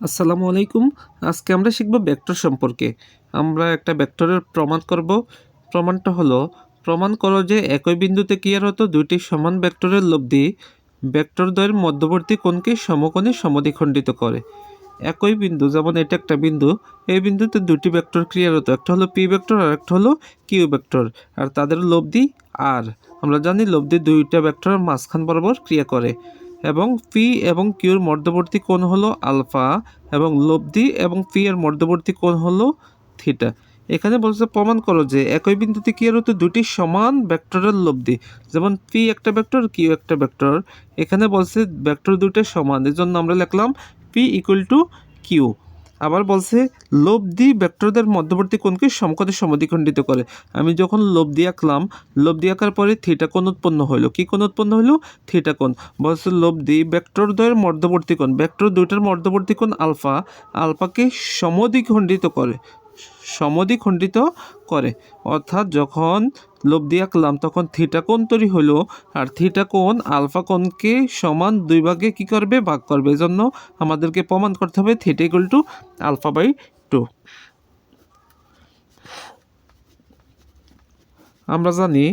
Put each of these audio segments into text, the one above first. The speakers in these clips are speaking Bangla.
আসসালামু আলাইকুম। আজকে আমরা শিখব ভেক্টর সম্পর্কে। আমরা একটা ভেক্টরের প্রমাণ করব। প্রমাণটা হলো, প্রমাণ করো যে একই বিন্দুতে ক্রিয়ারত দুইটি সমান ভেক্টরের লব্ধি ভেক্টরদ্বয়ের মধ্যবর্তী কোণকে সমকোণে সমদ্বিখণ্ডিত করে। একই বিন্দু, যেমন এটা একটা বিন্দু, এই বিন্দুতে দুটি ভেক্টর ক্রিয়ারত, একটা হলো পি ভেক্টর আর একটা হলো কিউ ভেক্টর, আর তাদের লব্ধি আর। আমরা জানি লব্ধি দুইটা ভেক্টরের মাঝখান বরাবর ক্রিয়া করে, এবং পি এবং কিউর মধ্যবর্তী কোণ হলো আলফা, এবং লব্ধি এবং পি এর মধ্যবর্তী কোণ হলো থিটা। এখানে বলছে প্রমাণ করো যে একই বিন্দুতে ক্রিয়ারত দুটি সমান ভেক্টরের লব্ধি, যেমন পি একটা ভেক্টর, কিউ একটা ভেক্টর। এখানে বলছে ভেক্টর দুটো সমান, এজন্য আমরা লিখলাম পি ইকুয়াল টু কিউ। আবার বলছে লব্ধি ভেক্টরদের মধ্যবর্তী কোণকে সমকোণে সমদ্বিখণ্ডিত করে। আমি যখন লব্ধি আঁকলাম, লব্ধি আঁকার পরে থিটা কোণ উৎপন্ন হইলো। কি কোণ উৎপন্ন হইলো? থিটা কোণ। বলছে লব্ধি ভেক্টরদ্বয়ের মধ্যবর্তী কোণ, ভেক্টর দুইটার মধ্যবর্তী কোণ আলফা, আলফাকে সমদ্বিখণ্ডিত করে, সমদ্বিখণ্ডিত করে। অর্থাৎ যখন লব্ধি আঁকলাম তখন থিটা কোণ তৈরি হলো, আর থিটা কোণ আলফা কোণকে সমান দুই ভাগে কী করবে? ভাগ করবে। এজন্য আমাদেরকে প্রমাণ করতে হবে theta equal to alpha by 2। আমরা জানি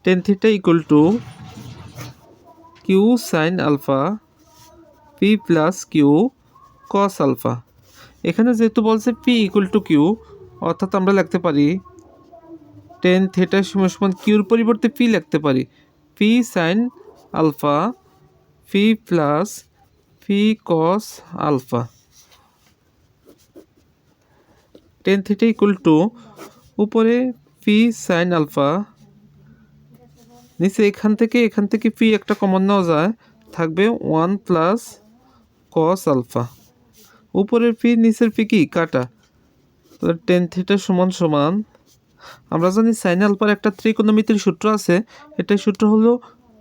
tan theta equal to q sine alpha p plus q cos alpha. এখানে যেহেতু বলছে পি ইকুয়াল টু কিউ, অর্থাৎ আমরা লিখতে পারি টেন থিটা সমান সমান কিউর পরিবর্তে পি লিখতে পারি p sine alpha p plus p cos alpha. Tan theta equal to উপরে পি সাইন আলফা, নিচে এখান থেকে পি একটা কমন নেওয়া যায়, থাকবে 1 প্লাস কস আলফা। উপরের পি নিচের পি কি কাটা, তাহলে টেন থিটা সমান সমান, আমরা জানি সাইন আলফার একটা ত্রিকোণমিতির সূত্র আছে। এটার সূত্র হলো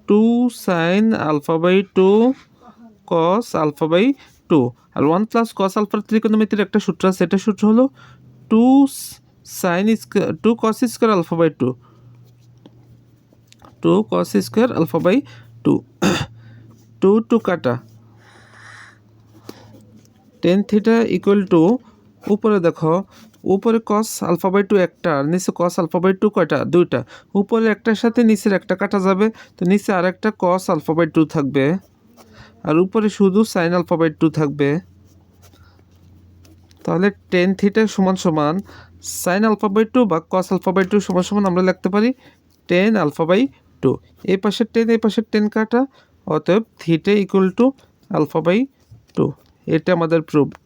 2 sine alpha by 2 cos alpha by 2। আর 1 প্লাস কস আলফার ত্রিকোণমিতির একটা সূত্র আছে, এটার সূত্র হলো 2 sine square 2 cos square alpha by 2, 2 cos square alpha by 2। 2 কাটা, টেন থিটা ইকুয়াল টু, উপরে দেখো, উপরে কস আলফা বাই 2 একটা, আর নিচে কস আলফা বাই 2 কয়টা? দুইটা। উপরে একটার সাথে নিচের একটা কাটা যাবে, তো নিচে আর একটা কস আলফা বাই 2 থাকবে, আর উপরে শুধু সাইন আলফা বাই 2 থাকবে। তাহলে টেন থিটা সমান সমান সাইন আলফা বাই 2 বা কস আলফা বাই 2 সমান সমান আমরা লিখতে পারি টেন আলফা বাই 2। এই পাশের টেন এই পাশের টেন কাটা, অতএব theta equal to alpha by 2। এটা আমাদের প্রুভড।